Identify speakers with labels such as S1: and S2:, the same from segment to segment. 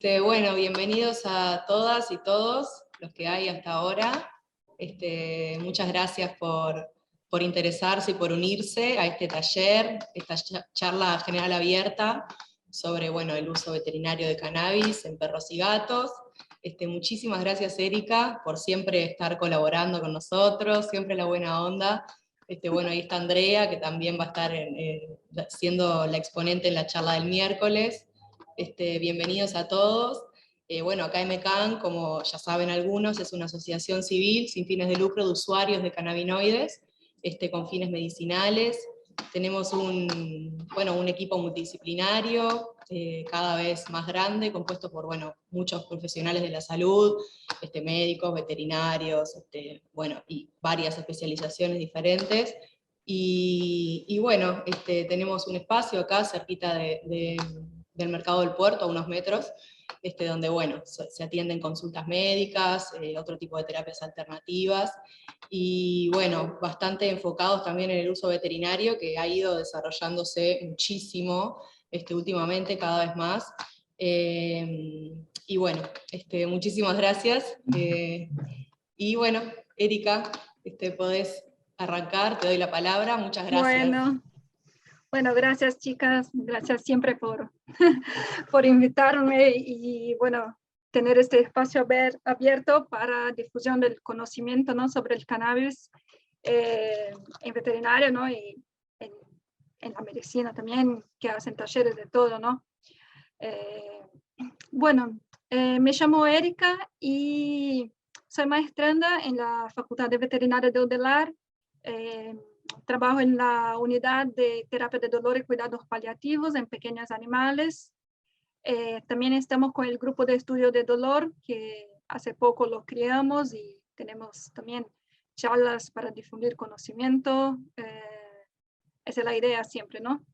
S1: Bueno, bienvenidos a todas y todos los que hay hasta ahora. Muchas gracias por interesarse y por unirse a este taller, esta charla general abierta sobre el uso veterinario de cannabis en perros y gatos. Muchísimas gracias, Erika, por siempre estar colaborando con nosotros, siempre la buena onda. Ahí está Andrea, que también va a estar siendo la exponente en la charla del miércoles. Bienvenidos a todos. Acá MCAN, como ya saben algunos, es una asociación civil sin fines de lucro de usuarios de cannabinoides con fines medicinales. Tenemos un equipo multidisciplinario cada vez más grande, compuesto por muchos profesionales de la salud, médicos, veterinarios, y varias especializaciones diferentes. Tenemos un espacio acá cerquita del mercado del puerto, a unos metros, donde se atienden consultas médicas, otro tipo de terapias alternativas, y bastante enfocados también en el uso veterinario, que ha ido desarrollándose muchísimo últimamente, cada vez más. Muchísimas gracias. Erika, podés arrancar, te doy la palabra, muchas gracias.
S2: Bueno, gracias chicas, gracias siempre por invitarme y tener este espacio abierto para difusión del conocimiento, ¿no?, sobre el cannabis en veterinario, ¿no?, y en la medicina también, que hacen talleres de todo, ¿no? Me llamo Erika y soy maestranda en la Facultad de Veterinaria de Odelar. Trabajo en la unidad de terapia de dolor y cuidados paliativos en pequeños animales. También estamos con el grupo de estudio de dolor, que hace poco lo creamos, y tenemos también charlas para difundir conocimiento. Esa es la idea siempre, ¿no?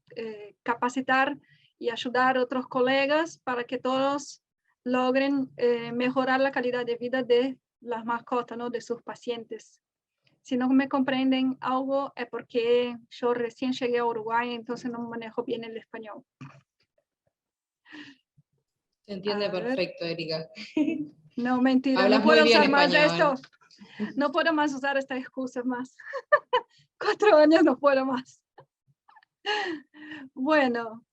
S2: Capacitar y ayudar a otros colegas para que todos logren mejorar la calidad de vida de las mascotas, ¿no?, de sus pacientes. Si no me comprenden algo es porque yo recién llegué a Uruguay, entonces no manejo bien el español.
S1: Se entiende perfecto, Erika.
S2: No, mentira,
S1: Hablas
S2: no puedo
S1: muy bien
S2: usar más
S1: español.
S2: esto. No puedo más usar estas excusas más. 4 años no puedo más. Bueno,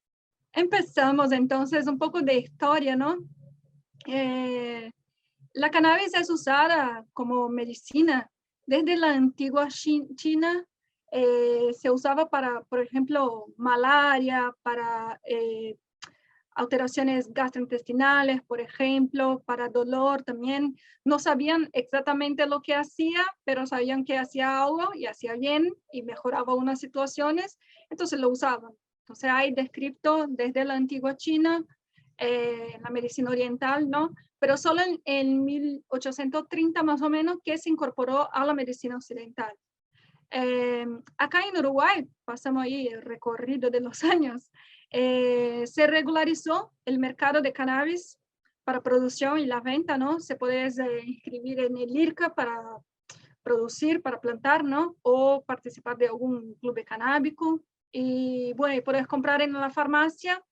S2: empezamos entonces un poco de historia, ¿no? La cannabis es usada como medicina. Desde la antigua China se usaba para, por ejemplo, malaria, para alteraciones gastrointestinales, por ejemplo, para dolor también. No sabían exactamente lo que hacía, pero sabían que hacía algo y hacía bien y mejoraba unas situaciones, entonces lo usaban. Entonces hay descrito desde la antigua China, la medicina oriental, ¿no? Pero solo en 1830 más o menos que se incorporó a la medicina occidental. Acá en Uruguay, pasamos ahí el recorrido de los años, se regularizó el mercado de cannabis para producción y la venta, ¿no? Se puede inscribir en el IRCA para producir, para plantar, ¿no? O participar de algún club canábico. Y bueno, puedes comprar en la farmacia,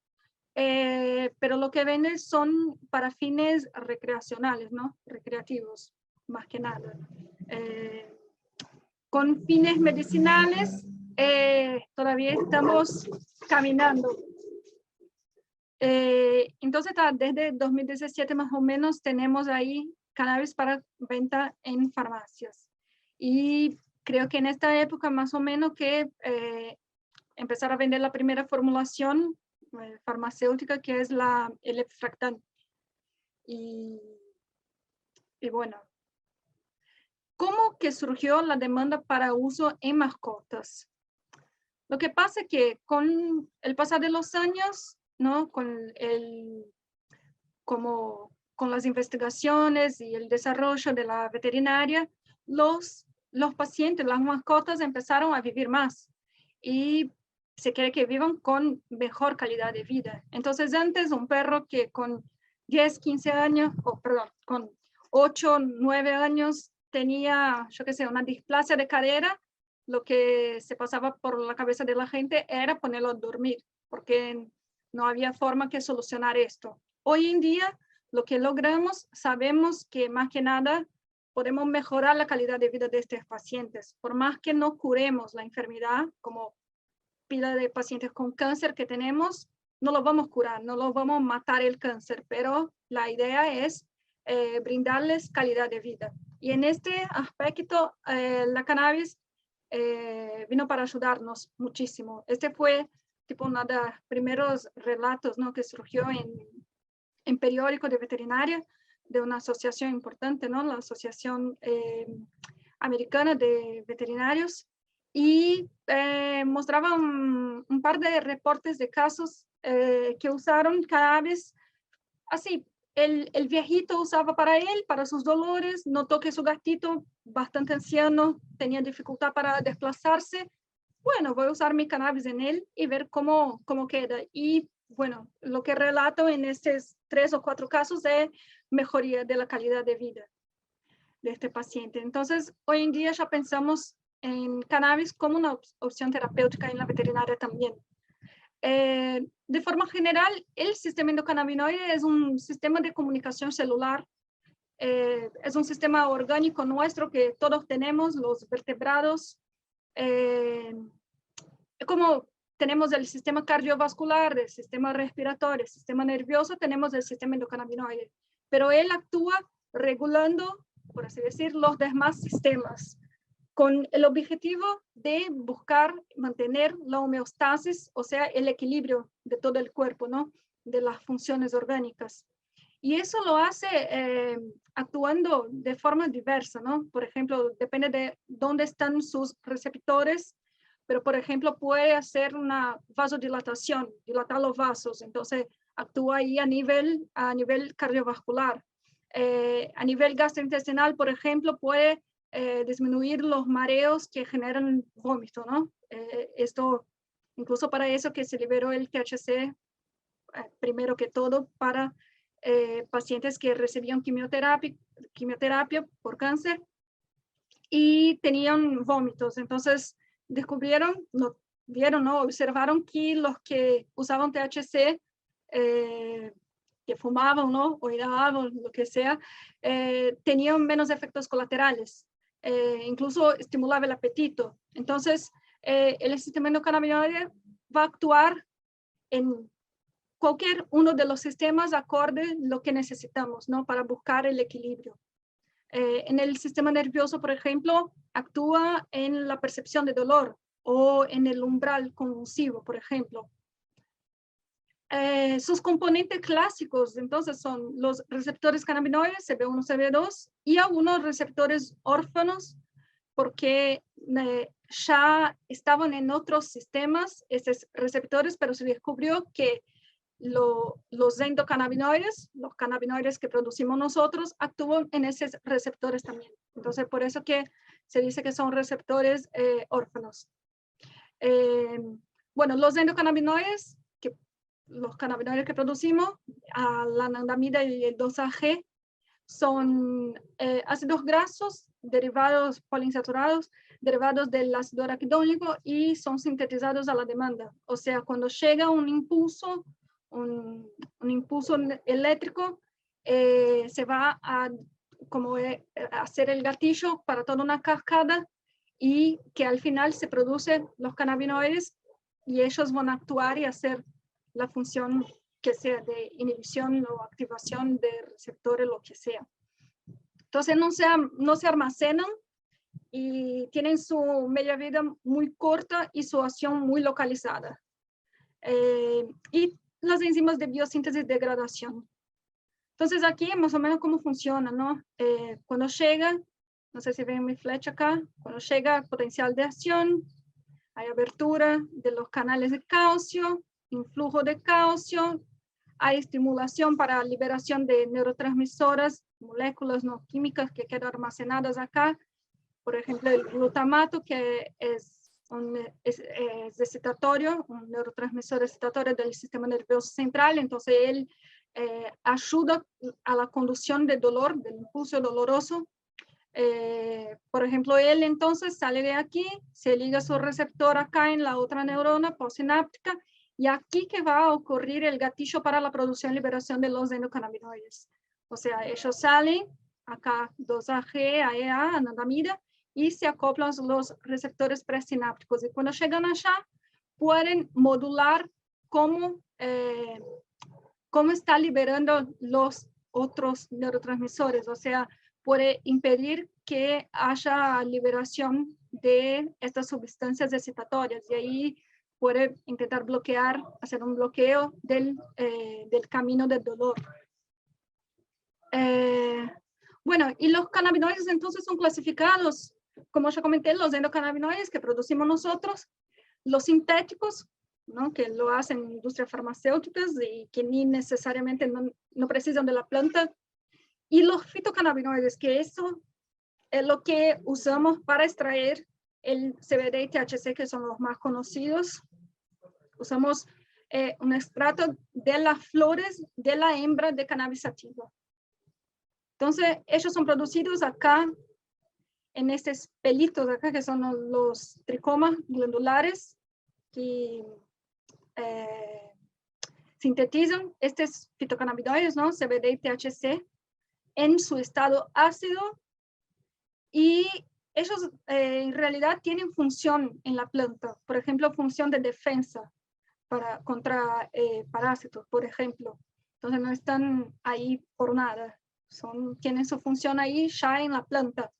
S2: pero lo que venden son para fines recreacionales, ¿no? Recreativos, más que nada. Con fines medicinales, todavía estamos caminando. Entonces, desde 2017 más o menos tenemos ahí cannabis para venta en farmacias. Y creo que en esta época más o menos que empezar a vender la primera formulación farmacéutica, que es el extractante. Y bueno, ¿cómo que surgió la demanda para uso en mascotas? Lo que pasa es que con el pasar de los años, ¿no?, con las investigaciones y el desarrollo de la veterinaria, los pacientes, las mascotas empezaron a vivir más y se quiere que vivan con mejor calidad de vida. Entonces antes un perro que con 10, 15 años, con 8, 9 años tenía, yo qué sé, una displasia de cadera, lo que se pasaba por la cabeza de la gente era ponerlo a dormir, porque no había forma que solucionar esto. Hoy en día lo que logramos, sabemos que más que nada podemos mejorar la calidad de vida de estos pacientes. Por más que no curemos la enfermedad, como pila de pacientes con cáncer que tenemos, no lo vamos a curar, no lo vamos a matar el cáncer, pero la idea es brindarles calidad de vida. Y en este aspecto, la cannabis vino para ayudarnos muchísimo. Este fue tipo uno de los primeros relatos, ¿no?, que surgió en periódico de veterinaria de una asociación importante, ¿no?, la Asociación Americana de Veterinarios, y mostraba un par de reportes de casos que usaron cannabis así. El viejito usaba para él, para sus dolores, notó que su gatito, bastante anciano, tenía dificultad para desplazarse. Bueno, voy a usar mi cannabis en él y ver cómo queda. Y bueno, lo que relato en estos 3 o 4 casos es mejoría de la calidad de vida de este paciente. Entonces, hoy en día ya pensamos en cannabis como una opción terapéutica en la veterinaria también. De forma general, el sistema endocannabinoide es un sistema de comunicación celular. Es un sistema orgánico nuestro que todos tenemos, los vertebrados. Como tenemos el sistema cardiovascular, el sistema respiratorio, el sistema nervioso, tenemos el sistema endocannabinoide. Pero él actúa regulando, por así decir, los demás sistemas, con el objetivo de buscar mantener la homeostasis, o sea, el equilibrio de todo el cuerpo, ¿no?, de las funciones orgánicas. Y eso lo hace actuando de forma diversa, ¿no? Por ejemplo, depende de dónde están sus receptores, pero por ejemplo puede hacer una vasodilatación, dilatar los vasos, entonces actúa ahí a nivel cardiovascular. A nivel gastrointestinal, por ejemplo, puede disminuir los mareos que generan vómito, ¿no? Esto, incluso para eso que se liberó el THC, primero que todo, para pacientes que recibían quimioterapia por cáncer y tenían vómitos. Entonces, observaron que los que usaban THC, que fumaban, ¿no?, o inhalaban, lo que sea, tenían menos efectos colaterales. Incluso estimulaba el apetito. Entonces, el sistema endocannabinoide va a actuar en cualquier uno de los sistemas acorde lo que necesitamos, ¿no?, para buscar el equilibrio. En el sistema nervioso, por ejemplo, actúa en la percepción de dolor o en el umbral convulsivo, por ejemplo. Sus componentes clásicos, entonces, son los receptores cannabinoides, CB1, CB2, y algunos receptores órfanos, porque ya estaban en otros sistemas, estos receptores, pero se descubrió que los endocannabinoides, los cannabinoides que producimos nosotros, actúan en esos receptores también. Entonces, por eso que se dice que son receptores órfanos. Bueno, los endocannabinoides, los cannabinoides que producimos, la anandamida y el 2-AG, son ácidos grasos derivados poliinsaturados, derivados del ácido araquidónico, y son sintetizados a la demanda. O sea, cuando llega un impulso eléctrico, se va a hacer el gatillo para toda una cascada, y que al final se producen los cannabinoides y ellos van a actuar y hacer la función que sea de inhibición o activación de receptores, lo que sea. Entonces no se almacenan y tienen su media vida muy corta y su acción muy localizada. Y las enzimas de biosíntesis y degradación. Entonces aquí más o menos cómo funciona, ¿no? Cuando llega, no sé si ven mi flecha acá, cuando llega el potencial de acción, hay abertura de los canales de calcio, influjo de calcio, hay estimulación para liberación de neurotransmisoras, moléculas no químicas que quedan almacenadas acá, por ejemplo el glutamato, que es excitatorio, un neurotransmisor excitatorio del sistema nervioso central. Entonces él ayuda a la conducción del dolor, del impulso doloroso. Por ejemplo, él entonces sale de aquí, se liga su receptor acá en la otra neurona postsináptica, y aquí que va a ocurrir el gatillo para la producción y liberación de los endocannabinoides. O sea, ellos salen, acá 2AG, AEA, anandamida, y se acoplan los receptores presinápticos. Y cuando llegan allá, pueden modular cómo está liberando los otros neurotransmisores. O sea, puede impedir que haya liberación de estas sustancias excitatorias. Y ahí puede intentar bloquear, hacer un bloqueo del camino del dolor. Bueno, y los cannabinoides entonces son clasificados, como ya comenté, los endocannabinoides que producimos nosotros, los sintéticos, ¿no? Que lo hacen industrias farmacéuticas y que ni necesariamente no precisan de la planta, y los fitocannabinoides, que eso es lo que usamos para extraer el CBD y THC, que son los más conocidos. Usamos un extracto de las flores de la hembra de cannabis sativa. Entonces, ellos son producidos acá, en estos pelitos acá, que son los tricomas glandulares, que sintetizan estos fitocannabinoides, ¿no? CBD y THC, en su estado ácido, y ellos en realidad tienen función en la planta. Por ejemplo, función de defensa contra parásitos, por ejemplo. Entonces, no están ahí por nada. Tienen su función ahí ya en la planta.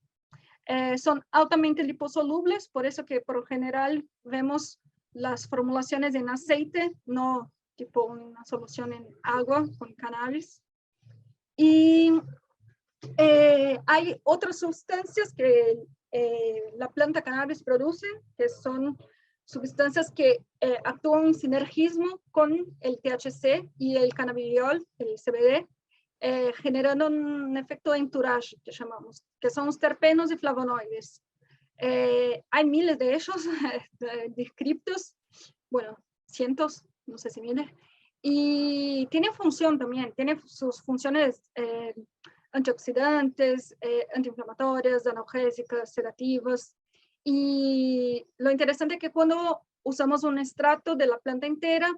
S2: Son altamente liposolubles, por eso que por lo general vemos las formulaciones en aceite, no tipo una solución en agua con cannabis. Y hay otras sustancias que la planta cannabis produce, que son sustancias que actúan en sinergismo con el THC y el cannabidiol, el CBD, generando un efecto de entourage, que llamamos, que son los terpenos y flavonoides. Hay miles de ellos descriptos, bueno, cientos, no sé si miles, y tienen función también, tienen sus funciones antioxidantes, antiinflamatorias, analgésicas, sedativas. Y lo interesante es que cuando usamos un extracto de la planta entera,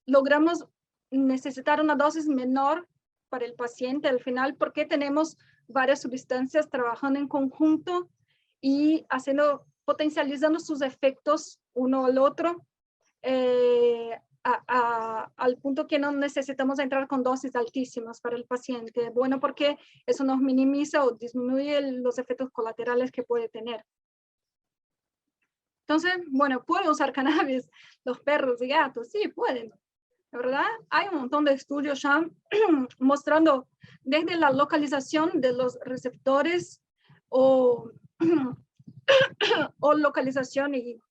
S2: logramos necesitar una dosis menor para el paciente al final, porque tenemos varias sustancias trabajando en conjunto y potencializando sus efectos uno al otro, al punto que no necesitamos entrar con dosis altísimas para el paciente. Bueno, porque eso nos minimiza o disminuye los efectos colaterales que puede tener. Entonces, bueno, ¿pueden usar cannabis los perros y gatos? Sí, pueden. La verdad, hay un montón de estudios ya mostrando desde la localización de los receptores o localización y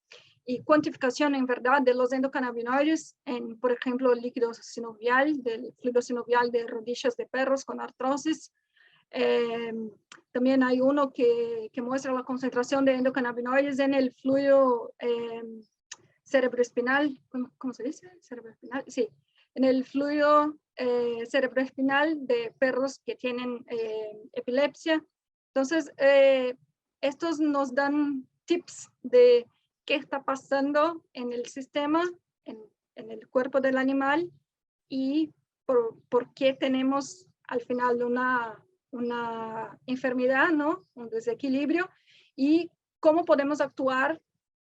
S2: cuantificación en verdad de los endocannabinoides en, por ejemplo, el líquido sinovial, del fluido sinovial de rodillas de perros con artrosis. También hay uno que muestra la concentración de endocannabinoides en el fluido cerebroespinal, ¿cómo se dice? Cerebroespinal, sí, en el fluido cerebroespinal de perros que tienen epilepsia. Entonces, estos nos dan tips de qué está pasando en el sistema, en el cuerpo del animal, y por qué tenemos al final una enfermedad, ¿no? Un desequilibrio, y cómo podemos actuar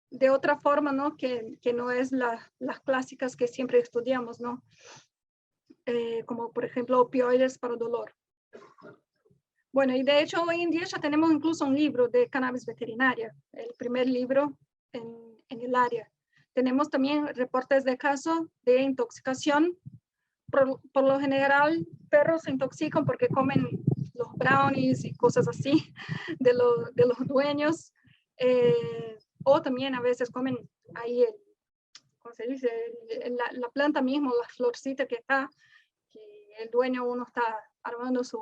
S2: de otra forma, ¿no? Que no es las clásicas que siempre estudiamos, ¿no? Como por ejemplo opioides para dolor. Bueno, y de hecho hoy en día ya tenemos incluso un libro de cannabis veterinaria, el primer libro en el área. Tenemos también reportes de casos de intoxicación. Por lo general, perros se intoxican porque comen los brownies y cosas así de los dueños. O también a veces comen ahí, ¿cómo se dice? La planta mismo, la florcita que está, que el dueño uno está armando su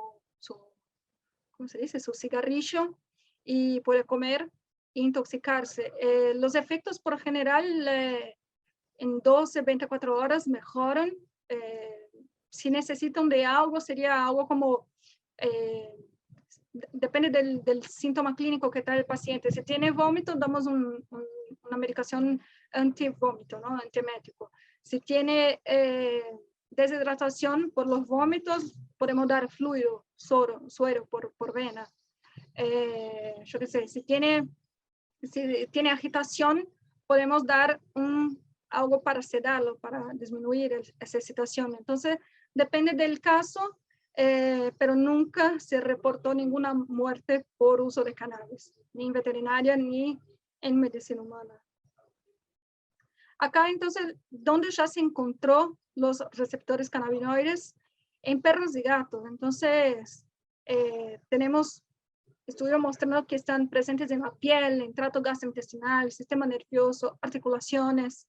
S2: ¿cómo se dice? Su cigarrillo, y puede comer e intoxicarse. Los efectos por general en 12, 24 horas mejoran. Si necesitan de algo, sería algo como, depende del síntoma clínico que trae el paciente. Si tiene vómito, damos una medicación antivómito, ¿no? Antiemético. Si tiene deshidratación por los vómitos, podemos dar fluido, suero por vena. Yo qué sé, si tiene agitación, podemos dar algo para sedarlo, para disminuir esa excitación. Entonces, depende del caso, pero nunca se reportó ninguna muerte por uso de cannabis, ni en veterinaria ni en medicina humana. Acá entonces, ¿dónde ya se encontró los receptores cannabinoides? En perros y gatos. Entonces, tenemos estudios mostrando que están presentes en la piel, en trato gastrointestinal, sistema nervioso, articulaciones,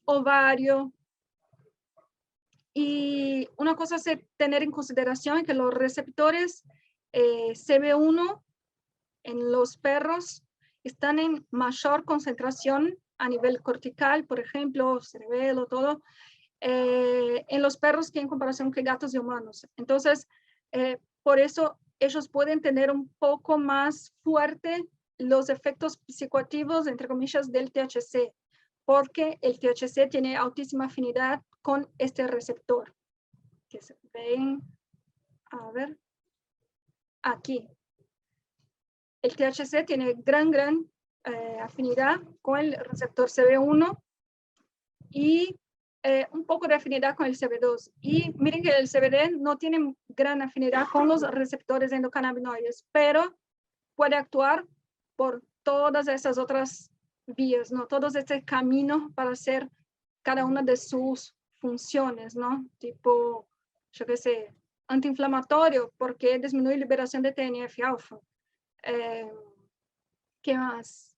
S2: ovario. Y una cosa es tener en consideración que los receptores CB1 en los perros están en mayor concentración a nivel cortical, por ejemplo, cerebelo, todo, en los perros que en comparación con gatos y humanos. Entonces, por eso ellos pueden tener un poco más fuerte los efectos psicoactivos, entre comillas, del THC, porque el THC tiene altísima afinidad con este receptor, que se ven, a ver, aquí. El THC tiene gran afinidad con el receptor CB1 y un poco de afinidad con el CB2. Y miren que el CBD no tiene gran afinidad con los receptores endocannabinoides, pero puede actuar por todas esas otras vías, ¿no? Todos estos caminos para hacer cada una de sus funciones, ¿no? Tipo, yo qué sé, antiinflamatorio, porque disminuye liberación de TNF-alfa. ¿Qué más?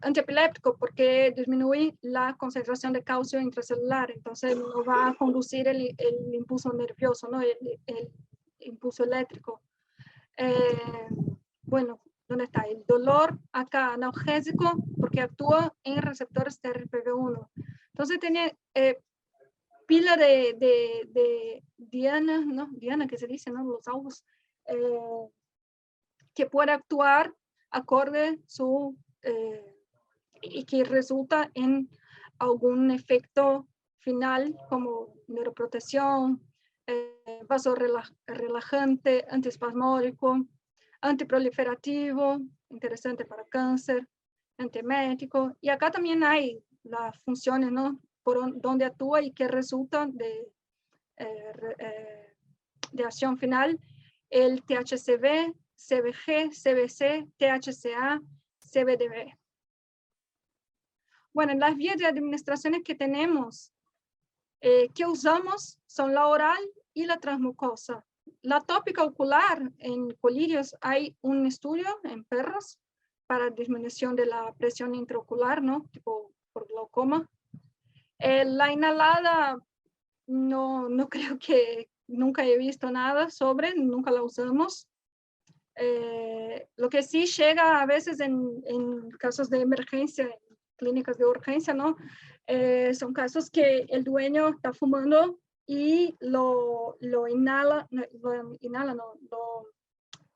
S2: Antiepiléptico, porque disminuye la concentración de calcio intracelular, entonces no va a conducir el impulso nervioso, ¿no? el impulso eléctrico. Bueno, ¿dónde está? El dolor acá, analgésico, porque actúa en receptores TRPV1. Entonces tiene pila de diana, ¿no? Diana, que se dice, ¿no? Los ojos, que puede actuar acorde y que resulta en algún efecto final como neuroprotección, vasorelajante, antiespasmódico, antiproliferativo, interesante para cáncer, antiemético. Y acá también hay las funciones, ¿no? Por donde actúa y que resulta de acción final, el THCV, CBG, CBC, THCA, CBDB. Bueno, las vías de administraciones que tenemos, que usamos son la oral y la transmucosa. La tópica ocular en colirios, hay un estudio en perros para disminución de la presión intraocular, ¿no? Tipo por glaucoma. La inhalada, no creo que nunca he visto nada sobre, nunca la usamos. Lo que sí llega a veces en casos de emergencia, clínicas de urgencia, ¿no? Son casos que el dueño está fumando y lo inhala,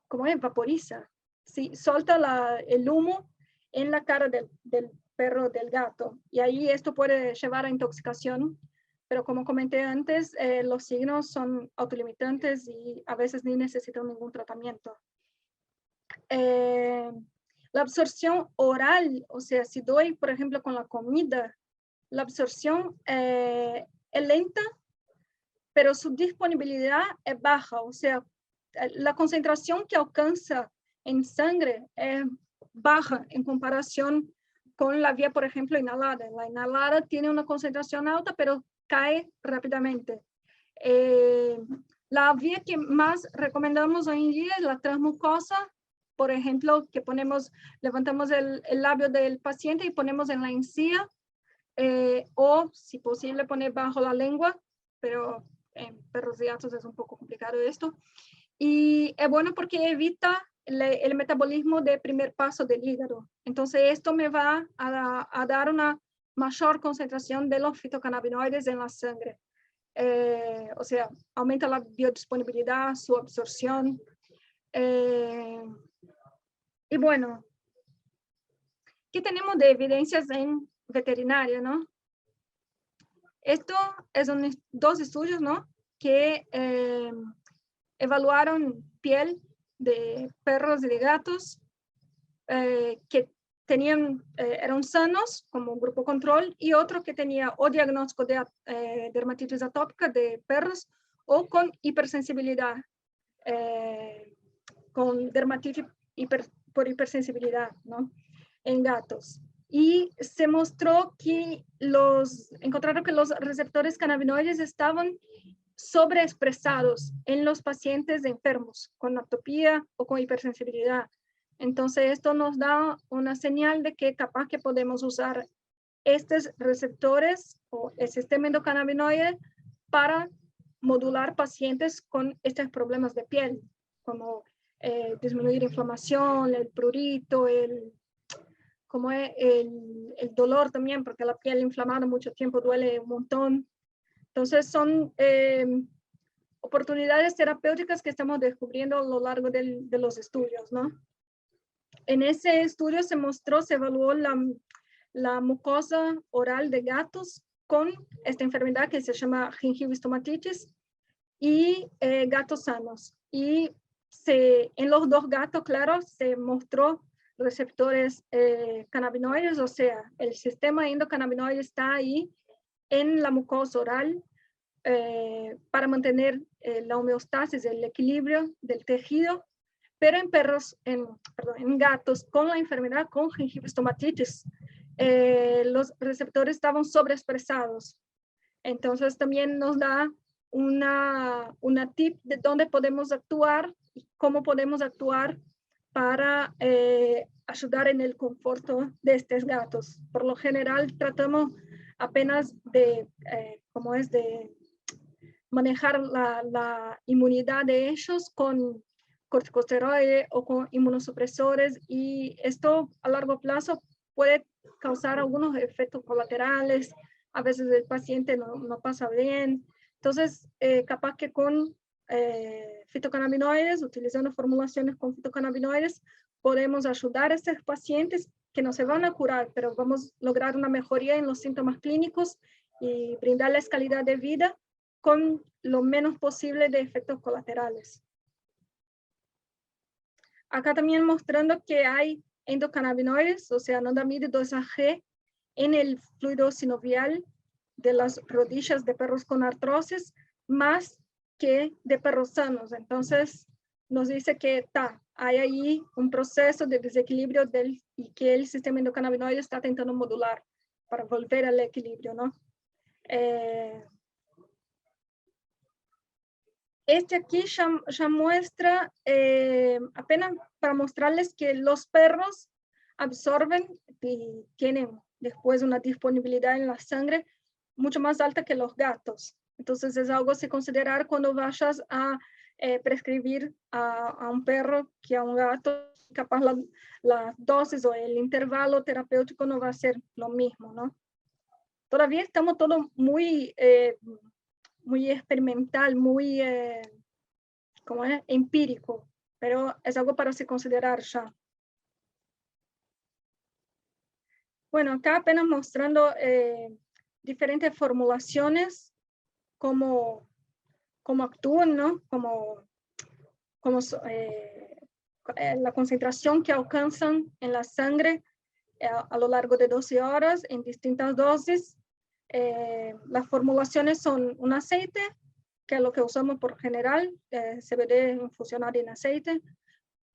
S2: ¿cómo es? Vaporiza. Sí, solta el humo en la cara del perro, del gato. Y ahí esto puede llevar a intoxicación. Pero como comenté antes, los signos son autolimitantes y a veces ni necesitan ningún tratamiento. La absorción oral, o sea, si doy, por ejemplo, con la comida, la absorción es lenta, pero su disponibilidad es baja, o sea, la concentración que alcanza en sangre es baja en comparación con la vía, por ejemplo, inhalada. La inhalada tiene una concentración alta, pero cae rápidamente. La vía que más recomendamos hoy en día es la transmucosa, por ejemplo, que levantamos el labio del paciente y ponemos en la encía, o si posible poner bajo la lengua, pero en perros y gatos es un poco complicado esto. Y es bueno porque evita el metabolismo de primer paso del hígado. Entonces esto me va a dar una mayor concentración de los fitocannabinoides en la sangre. O sea, aumenta la biodisponibilidad, su absorción. Y bueno, ¿qué tenemos de evidencias en veterinaria, no? Esto es dos estudios, ¿no? que evaluaron piel de perros y de gatos que eran sanos como grupo control, y otro que tenía o diagnóstico de dermatitis atópica de perros o con hipersensibilidad, con dermatitis por hipersensibilidad, ¿no? En gatos. Y se mostró que encontraron que los receptores cannabinoides estaban sobreexpresados en los pacientes enfermos con atopía o con hipersensibilidad. Entonces, esto nos da una señal de que capaz que podemos usar estos receptores o el sistema endocannabinoide para modular pacientes con estos problemas de piel, como disminuir inflamación, el prurito, el dolor también, porque la piel inflamada mucho tiempo duele un montón. Entonces, son oportunidades terapéuticas que estamos descubriendo a lo largo de los estudios, ¿no? En ese estudio se evaluó la mucosa oral de gatos con esta enfermedad que se llama gingivistomatitis y gatos sanos. Y en los dos gatos, claro, se mostró receptores cannabinoides, o sea, el sistema endocannabinoide está ahí en la mucosa oral para mantener la homeostasis, el equilibrio del tejido. Pero en gatos con la enfermedad con gingivistomatitis, los receptores estaban sobreexpresados. Entonces también nos da una tip de dónde podemos actuar y cómo podemos actuar para ayudar en el conforto de estos gatos. Por lo general tratamos apenas de manejar la inmunidad de ellos con corticosteroides o con inmunosupresores, y esto a largo plazo puede causar algunos efectos colaterales. A veces el paciente no pasa bien. Entonces, capaz que con fitocannabinoides, utilizando formulaciones con fitocannabinoides, podemos ayudar a estos pacientes que no se van a curar, pero vamos a lograr una mejoría en los síntomas clínicos y brindarles calidad de vida con lo menos posible de efectos colaterales. Acá también mostrando que hay endocannabinoides, o sea, anandamida 2-AG, en el fluido sinovial de las rodillas de perros con artrosis, más que de perros sanos. Entonces, nos dice que hay ahí un proceso de desequilibrio y que el sistema endocannabinoide está intentando modular para volver al equilibrio, ¿no? Este aquí ya muestra, apenas para mostrarles que los perros absorben y tienen después una disponibilidad en la sangre mucho más alta que los gatos. Entonces es algo a se considerar cuando vayas a prescribir a un perro que a un gato. Capaz la dosis o el intervalo terapéutico no va a ser lo mismo, ¿no? Todavía estamos todo muy experimental, muy empírico, pero es algo para se considerar ya. Bueno, acá apenas mostrando diferentes formulaciones, cómo actúan, ¿no? La concentración que alcanzan en la sangre a lo largo de 12 horas en distintas dosis. Las formulaciones son un aceite, que es lo que usamos por general, CBD infusionado en aceite,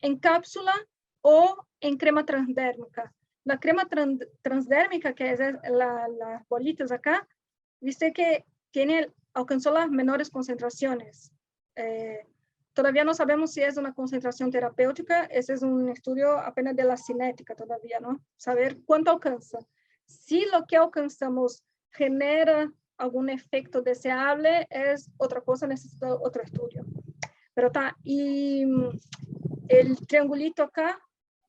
S2: en cápsula o en crema transdérmica. La crema transdérmica, que es las bolitas acá, dice que alcanzó las menores concentraciones. Todavía no sabemos si es una concentración terapéutica. Ese es un estudio apenas de la cinética todavía, ¿no? Saber cuánto alcanza. Si lo que alcanzamos genera algún efecto deseable, es otra cosa, necesita otro estudio. Pero y el triangulito acá,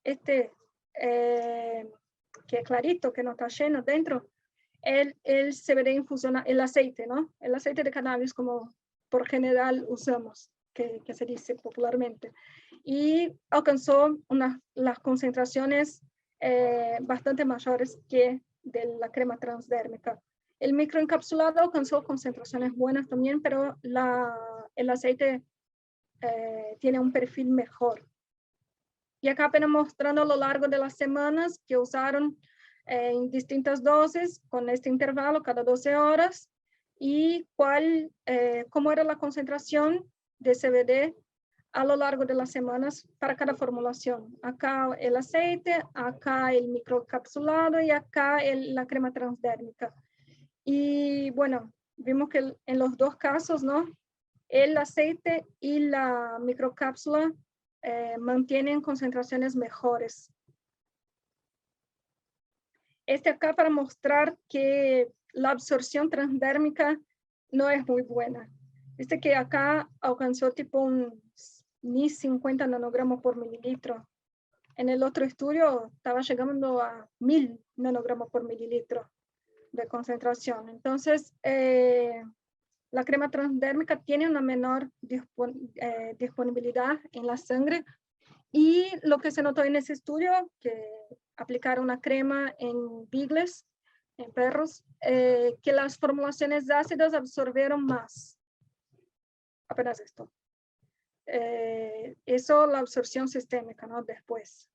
S2: que es clarito, que no está lleno dentro, el CBD infusionado, el aceite, ¿no? El aceite de cannabis, como por general usamos, que se dice popularmente. Y alcanzó las concentraciones bastante mayores que de la crema transdérmica. El microencapsulado alcanzó concentraciones buenas también, pero el aceite tiene un perfil mejor. Y acá apenas mostrando a lo largo de las semanas que usaron en distintas dosis con este intervalo cada 12 horas y cómo era la concentración de CBD a lo largo de las semanas para cada formulación. Acá el aceite, acá el microencapsulado y acá la crema transdérmica. Y bueno, vimos que en los dos casos, ¿no? El aceite y la microcápsula mantienen concentraciones mejores. Acá para mostrar que la absorción transdérmica no es muy buena. Que acá alcanzó tipo ni 50 nanogramos por mililitro. En el otro estudio estaba llegando a 1000 nanogramos por mililitro de concentración. Entonces, la crema transdérmica tiene una menor disponibilidad en la sangre y lo que se notó en ese estudio, que aplicaron una crema en beagles, en perros, que las formulaciones ácidas absorbieron más. Apenas esto. Eso, la absorción sistémica, ¿no? Después.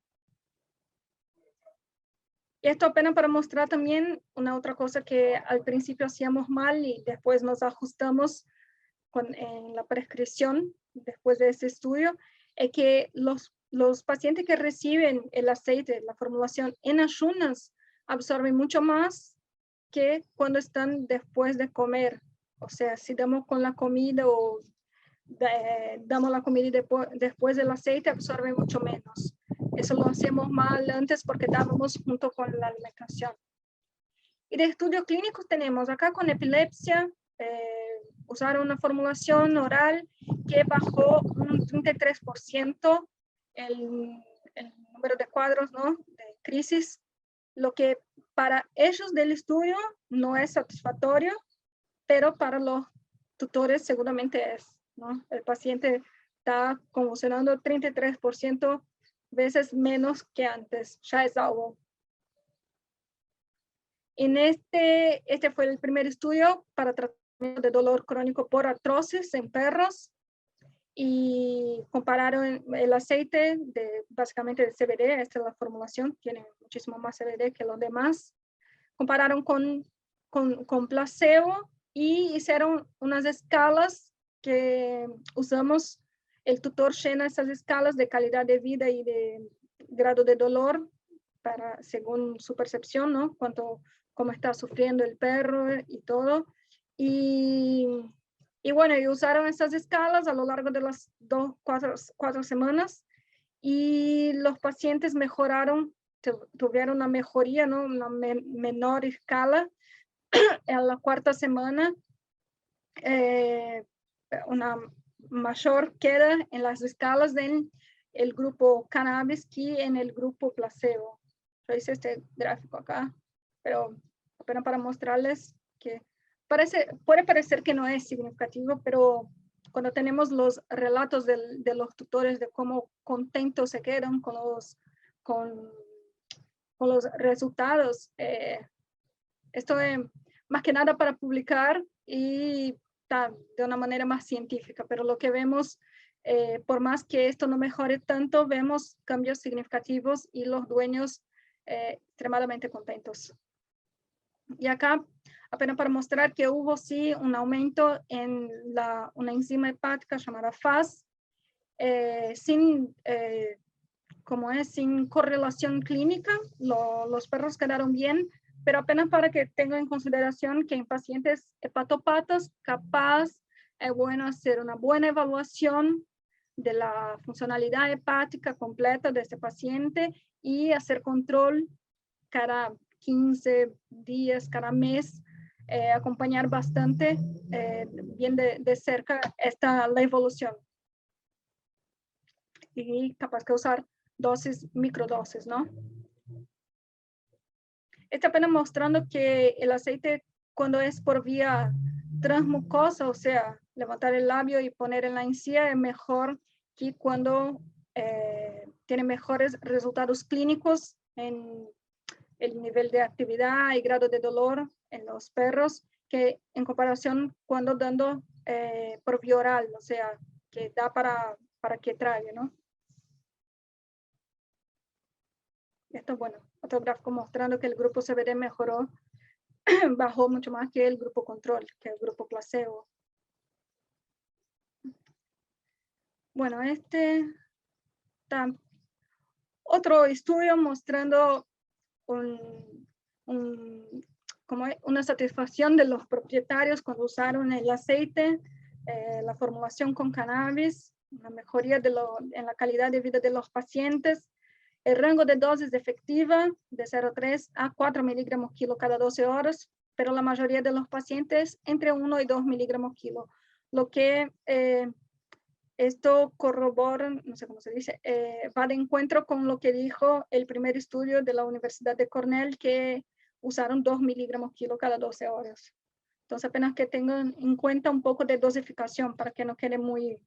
S2: Y esto apenas para mostrar también una otra cosa que al principio hacíamos mal y después nos ajustamos en la prescripción después de este estudio, es que los pacientes que reciben el aceite, la formulación en ayunas, absorben mucho más que cuando están después de comer. O sea, si damos con la comida o damos la comida y después del aceite, absorbe mucho menos. Eso lo hacíamos mal antes porque dábamos junto con la alimentación. Y de estudios clínicos tenemos acá con epilepsia, usaron una formulación oral que bajó un 33% el número de cuadros, ¿no? De crisis, lo que para ellos del estudio no es satisfactorio, pero para los tutores seguramente es, ¿no? El paciente está convulsionando 33% veces menos que antes, ya es algo. En este fue el primer estudio para tratamiento de dolor crónico por artrosis en perros y compararon el aceite básicamente de CBD, esta es la formulación, tiene muchísimo más CBD que los demás. Compararon con placebo y hicieron unas escalas que usamos, el tutor llena esas escalas de calidad de vida y de grado de dolor según su percepción, ¿no? Cómo está sufriendo el perro y todo. Y bueno, y usaron esas escalas a lo largo de las 4 semanas y los pacientes mejoraron, tuvieron una mejoría, ¿no? Una menor escala en la 4ª semana, una mayor queda en las escalas del grupo cannabis que en el grupo placebo. Yo hice este gráfico acá, pero apenas para mostrarles que puede parecer que no es significativo, pero cuando tenemos los relatos de los tutores de cómo contentos se quedan con los resultados, esto es más que nada para publicar y de una manera más científica, pero lo que vemos, por más que esto no mejore tanto, vemos cambios significativos y los dueños extremadamente contentos. Y acá, apenas para mostrar que hubo sí un aumento en una enzima hepática llamada FAS, sin correlación clínica, los perros quedaron bien, pero apenas para que tengan en consideración que en pacientes hepatopatas capaz es bueno hacer una buena evaluación de la funcionalidad hepática completa de este paciente y hacer control cada 15 días, cada mes, acompañar bastante bien de cerca la evolución. Y capaz que usar microdosis, ¿no? Está apenas mostrando que el aceite, cuando es por vía transmucosa, o sea, levantar el labio y poner en la encía, es mejor que cuando tiene mejores resultados clínicos en el nivel de actividad y grado de dolor en los perros que en comparación cuando dando por vía oral, o sea, que da para que trague, ¿no? Esto, bueno, otro gráfico mostrando que el grupo CBD mejoró, bajó mucho más que el grupo control, que el grupo placebo. Bueno, otro estudio mostrando como una satisfacción de los propietarios cuando usaron el aceite, la formulación con cannabis, una mejoría en la calidad de vida de los pacientes, el rango de dosis efectiva de 0,3 a 4 miligramos kilo cada 12 horas, pero la mayoría de los pacientes entre 1 y 2 miligramos kilo, lo que esto corrobora, no sé cómo se dice, va de encuentro con lo que dijo el primer estudio de la Universidad de Cornell, que usaron 2 miligramos kilo cada 12 horas. Entonces, apenas que tengan en cuenta un poco de dosificación para que no quede muy,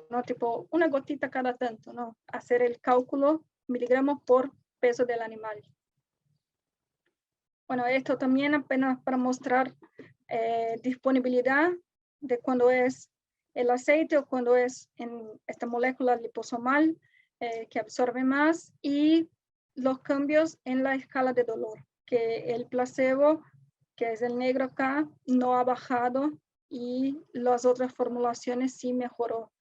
S2: ¿no? Tipo una gotita cada tanto, ¿no? Hacer el cálculo miligramos por peso del animal. Bueno, esto también apenas para mostrar disponibilidad de cuando es el aceite o cuando es en esta molécula liposomal que absorbe más, y los cambios en la escala de dolor, que el placebo, que es el negro acá, no ha bajado y las otras formulaciones sí mejoró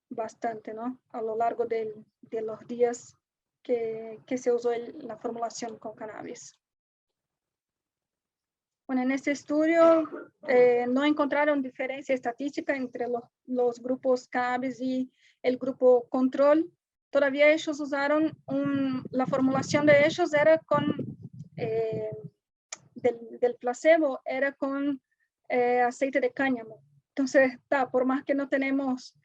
S2: bastante, ¿no? A lo largo de los días que se usó la formulación con cannabis. Bueno, en este estudio no encontraron diferencia estadística entre los grupos cannabis y el grupo control. Todavía ellos usaron la formulación de ellos era con del placebo, era con aceite de cáñamo. Entonces, por más que no tenemos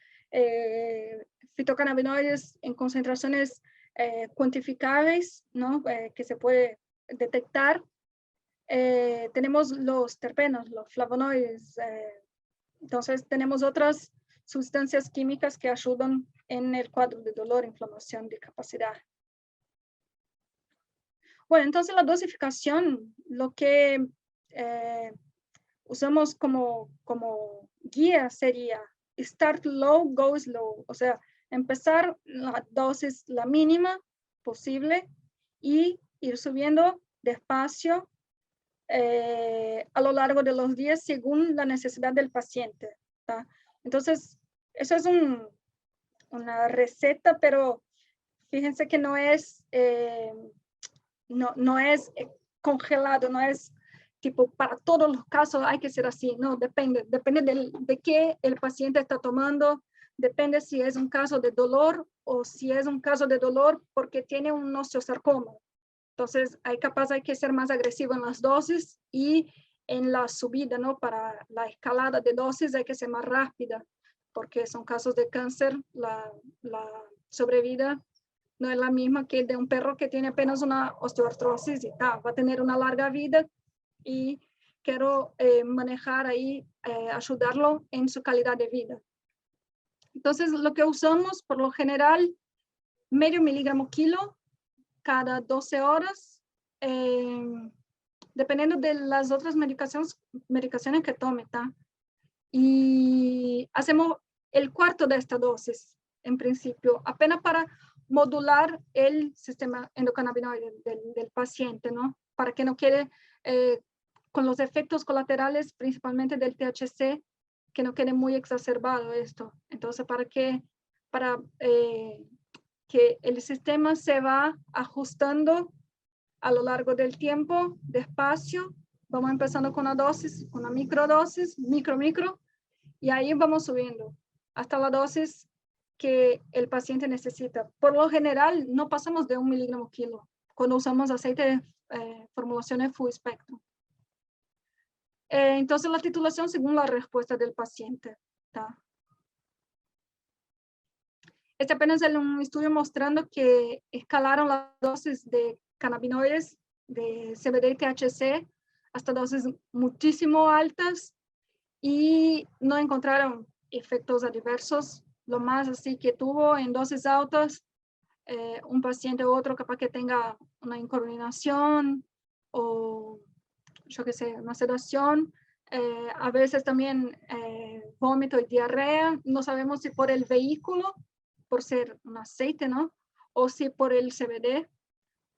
S2: fitocannabinoides en concentraciones cuantificables, ¿no? Que se puede detectar, tenemos los terpenos, los flavonoides, entonces tenemos otras sustancias químicas que ayudan en el cuadro de dolor, inflamación, discapacidad. Bueno, entonces la dosificación, lo que usamos como guía sería start low, go slow, o sea, empezar la dosis la mínima posible y ir subiendo despacio a lo largo de los días según la necesidad del paciente, ¿tá? Entonces, eso es una receta, pero fíjense que no es, no es congelado, no es tipo para todos los casos hay que ser así, no, depende de qué el paciente está tomando, depende si es un caso de dolor o si es un caso de dolor porque tiene un osteosarcoma. Entonces, hay que ser más agresivo en las dosis y en la subida, ¿no? Para la escalada de dosis hay que ser más rápida, porque son casos de cáncer, la sobrevida no es la misma que de un perro que tiene apenas una osteoartrosis y va a tener una larga vida y quiero manejar ahí, ayudarlo en su calidad de vida. Entonces, lo que usamos por lo general, medio miligramo kilo cada 12 horas, dependiendo de las otras medicaciones que tome, ¿tá? Y hacemos el cuarto de esta dosis, en principio, apenas para modular el sistema endocannabinoide del paciente, ¿no? Para que no quede con los efectos colaterales, principalmente del THC, que no quede muy exacerbado esto. Entonces, para que el sistema se va ajustando a lo largo del tiempo, despacio. Vamos empezando con una dosis, una microdosis, micro, y ahí vamos subiendo hasta la dosis que el paciente necesita. Por lo general, no pasamos de 1 miligramo kilo cuando usamos aceite de formulaciones full spectrum. Entonces, la titulación según la respuesta del paciente, ¿tá? Este apenas es un estudio mostrando que escalaron las dosis de cannabinoides, de CBD y THC, hasta dosis muchísimo altas y no encontraron efectos adversos. Lo más así que tuvo en dosis altas, un paciente u otro capaz que tenga una incoordinación o yo qué sé, una sedación, a veces también vómito y diarrea. No sabemos si por el vehículo, por ser un aceite, ¿no? O si por el CBD,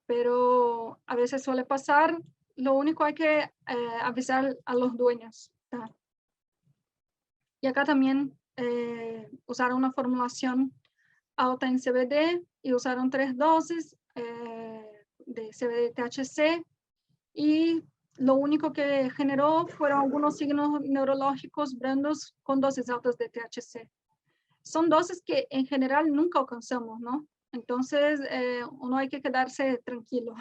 S2: pero a veces suele pasar. Lo único hay que avisar a los dueños, ¿tá? Y acá también usaron una formulación alta en CBD y usaron 3 dosis de CBD-THC, y lo único que generó fueron algunos signos neurológicos blandos con dosis altas de THC. Son dosis que en general nunca alcanzamos, ¿no? Entonces, uno hay que quedarse tranquilo.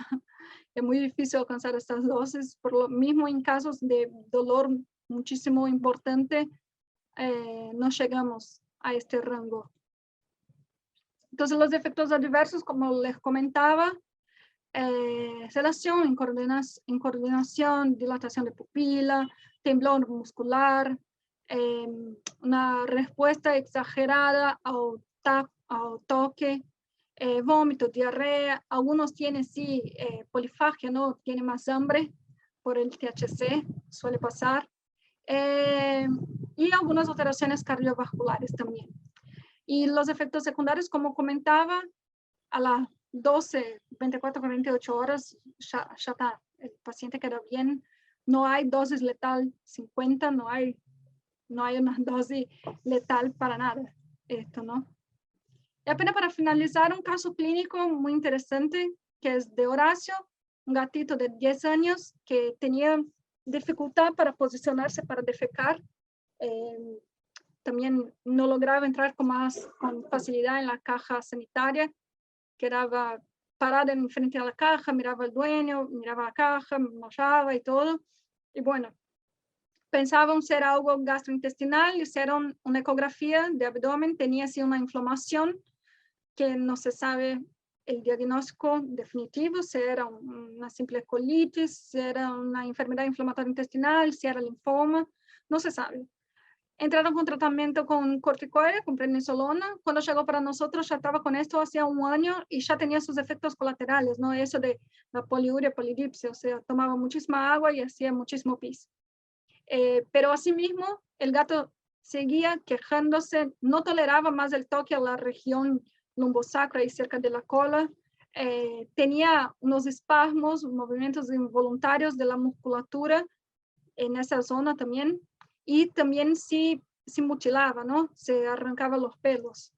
S2: Es muy difícil alcanzar estas dosis, por lo mismo en casos de dolor muchísimo importante, no llegamos a este rango. Entonces, los efectos adversos, como les comentaba, sedación, incoordinación, dilatación de pupila, temblor muscular, una respuesta exagerada al toque, vómito, diarrea. Algunos tienen sí polifagia, ¿no? Tienen más hambre por el THC, suele pasar. Y algunas alteraciones cardiovasculares también. Y los efectos secundarios, como comentaba, a las 12, 24, 48 horas ya está, el paciente queda bien. No hay dosis letal 50, no hay una dosis letal para nada, esto, ¿no? Y apenas para finalizar, un caso clínico muy interesante, que es de Horacio, un gatito de 10 años que tenía dificultad para posicionarse para defecar. También no lograba entrar con facilidad en la caja sanitaria, quedaba parada en frente a la caja, miraba al dueño, miraba la caja, mollaba y todo. Y bueno, pensaban ser algo gastrointestinal, hicieron una ecografía de abdomen, tenía así una inflamación que no se sabe el diagnóstico definitivo, si era una simple colitis, si era una enfermedad inflamatoria intestinal, si era linfoma, no se sabe. Entraron con tratamiento con corticoide, con prednisolona. Cuando llegó para nosotros ya estaba con esto hacía un año y ya tenía sus efectos colaterales, ¿no? Eso de la poliuria, polidipsia, o sea, tomaba muchísima agua y hacía muchísimo pis. Pero asimismo, el gato seguía quejándose, no toleraba más el toque a la región lumbosacra y cerca de la cola. Tenía unos espasmos, movimientos involuntarios de la musculatura en esa zona también. Y también se mutilaba, ¿no? Se arrancaba los pelos.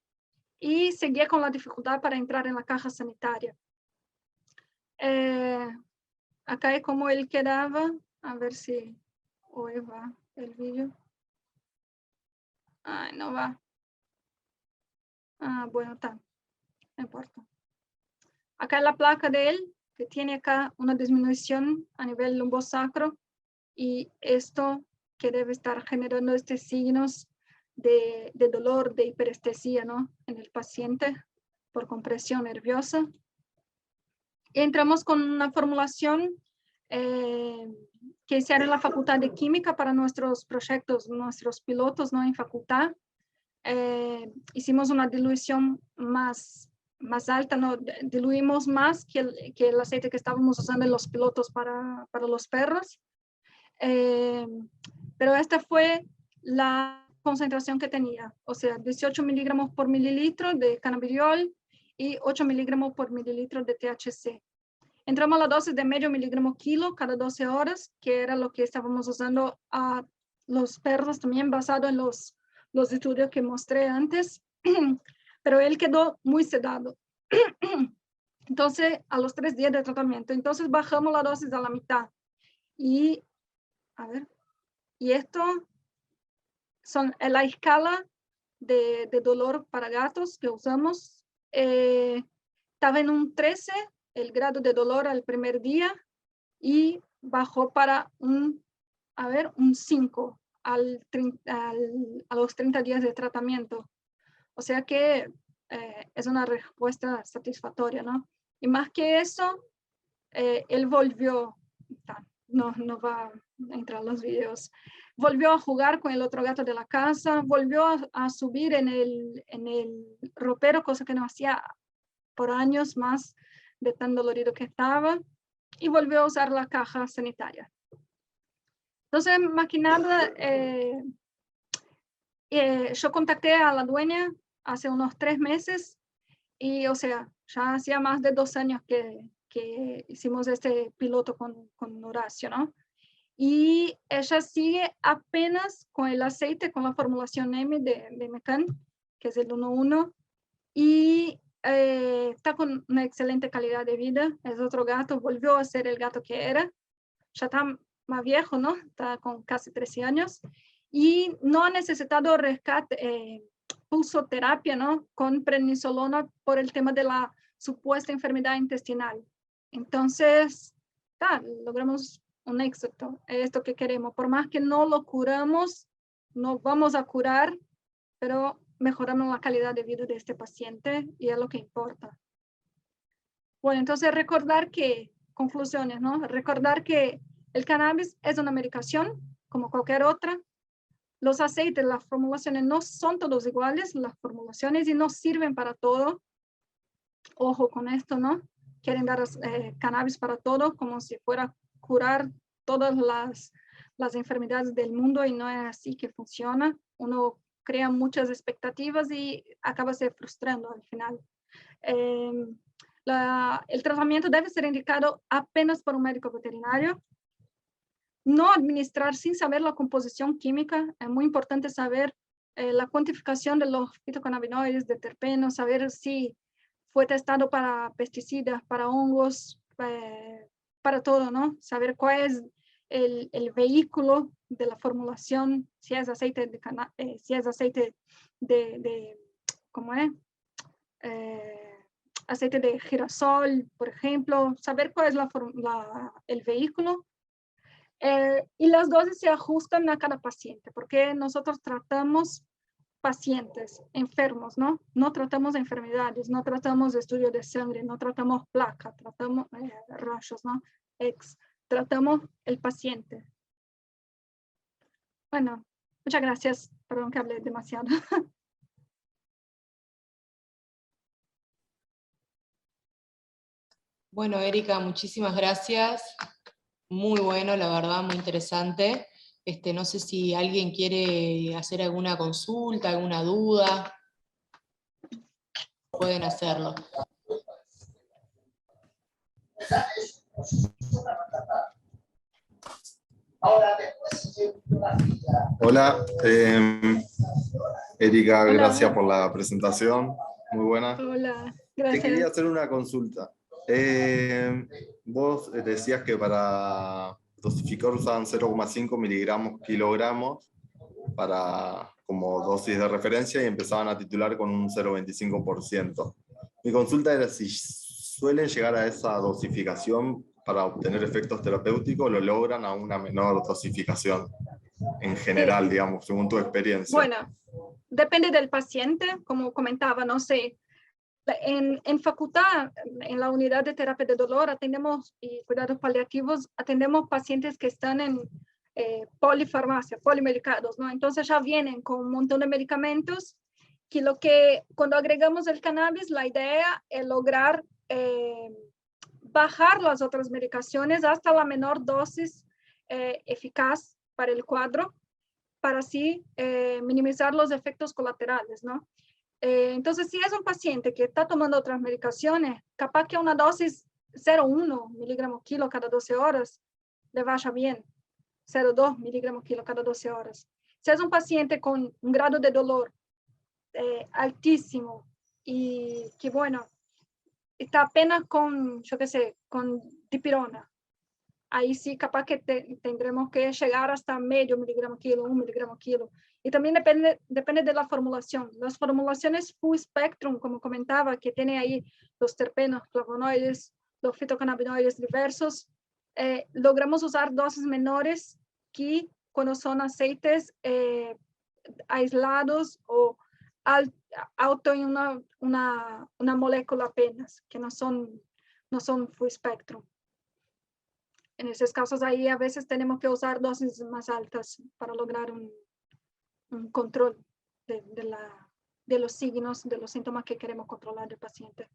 S2: Y seguía con la dificultad para entrar en la caja sanitaria. Acá es como él quedaba. A ver si hoy va el vídeo. Ay, no va. Ah, bueno, está. No importa. Acá es la placa de él, que tiene acá una disminución a nivel lumbosacro. Y esto que debe estar generando estos signos de dolor, de hiperestesia, ¿no? En el paciente por compresión nerviosa. Y entramos con una formulación que hicieron en la Facultad de Química para nuestros proyectos, nuestros pilotos, ¿no? En facultad. Hicimos una dilución más alta, ¿no? Diluimos más que el aceite que estábamos usando en los pilotos para los perros. Pero esta fue la concentración que tenía, o sea, 18 miligramos por mililitro de cannabidiol y 8 miligramos por mililitro de THC. Entramos a la dosis de medio miligramo kilo cada 12 horas, que era lo que estábamos usando a los perros también, basado en los estudios que mostré antes, pero él quedó muy sedado. Entonces, a los 3 días de tratamiento, entonces bajamos la dosis a la mitad. Y a ver, y esto son la escala de dolor para gatos que usamos. Estaba en un 13 el grado de dolor al primer día y bajó para un 5 a los 30 días de tratamiento. O sea que es una respuesta satisfactoria, ¿no? Y más que eso, él volvió, no va a entrar los videos, volvió a jugar con el otro gato de la casa, volvió a subir en el ropero, cosa que no hacía por años más de tan dolorido que estaba, y volvió a usar la caja sanitaria. Entonces, más que nada, yo contacté a la dueña hace unos 3 meses y, o sea, ya hacía más de 2 años que hicimos este piloto con Horacio, ¿no? Y ella sigue apenas con el aceite, con la formulación M de Mecan, que es el 1.1, y está con una excelente calidad de vida. Es otro gato, volvió a ser el gato que era, ya está más viejo, ¿no? Está con casi 13 años, y no ha necesitado rescate, pulsoterapia, ¿no? Con prednisolona por el tema de la supuesta enfermedad intestinal. Entonces, logramos un éxito, es esto que queremos. Por más que no lo curamos, no vamos a curar, pero mejoramos la calidad de vida de este paciente y es lo que importa. Bueno, entonces recordar que, conclusiones, ¿no? Recordar que el cannabis es una medicación como cualquier otra. Los aceites, las formulaciones no son todos iguales, las formulaciones, y no sirven para todo. Ojo con esto, ¿no? Quieren dar cannabis para todo, como si fuera a curar todas las enfermedades del mundo, y no es así que funciona. Uno crea muchas expectativas y acaba se frustrando al final. El tratamiento debe ser indicado apenas por un médico veterinario. No administrar sin saber la composición química. Es muy importante saber la cuantificación de los fitocannabinoides, de terpenos, saber si fue testado para pesticidas, para hongos, para todo, ¿no? Saber cuál es el vehículo de la formulación, si es aceite de ¿cómo es? Aceite de girasol, por ejemplo, saber cuál es el vehículo. Y las dosis se ajustan a cada paciente, porque nosotros tratamos pacientes enfermos, ¿no? No tratamos enfermedades, no tratamos estudios de sangre, no tratamos placa, tratamos rayos, ¿no? Tratamos el paciente. Bueno, muchas gracias. Perdón que hablé demasiado.
S1: Bueno, Erika, muchísimas gracias. Muy bueno, la verdad, muy interesante. No sé si alguien quiere hacer alguna consulta, alguna duda. Pueden hacerlo.
S3: Hola, Erika,
S2: Hola.
S3: gracias por la presentación, muy buena.
S2: Hola,
S3: Te
S2: gracias.
S3: quería hacer una consulta. Vos decías que para dosificar usaban 0,5 miligramos kilogramos como dosis de referencia y empezaban a titular con un 0,25%. Mi consulta era si suelen llegar a esa dosificación para obtener efectos terapéuticos o lo logran a una menor dosificación en general, digamos, según tu experiencia.
S2: Bueno, depende del paciente, como comentaba, no sé. En facultad, en la unidad de terapia de dolor, atendemos y cuidados paliativos, atendemos pacientes que están en polifarmacia, polimedicados, ¿no? Entonces ya vienen con un montón de medicamentos que cuando agregamos el cannabis, la idea es lograr bajar las otras medicaciones hasta la menor dosis eficaz para el cuadro, para así minimizar los efectos colaterales, ¿no? Entonces, si es un paciente que está tomando otras medicaciones, capaz que una dosis 0,1 miligramos kilo cada 12 horas le vaya bien, 0,2 miligramos kilo cada 12 horas. Si es un paciente con un grado de dolor altísimo y que, bueno, está apenas con, yo qué sé, con dipirona, ahí sí capaz que tendremos que llegar hasta medio miligramo kilo, 1 miligramo kilo. Y también depende de la formulación. Las formulaciones full spectrum, como comentaba, que tiene ahí los terpenos, flavonoides, los fitocannabinoides diversos, logramos usar dosis menores que cuando son aceites aislados o alto en una molécula apenas, que no son full spectrum. En esos casos ahí a veces tenemos que usar dosis más altas para lograr un control de los signos, de los síntomas que queremos controlar del paciente.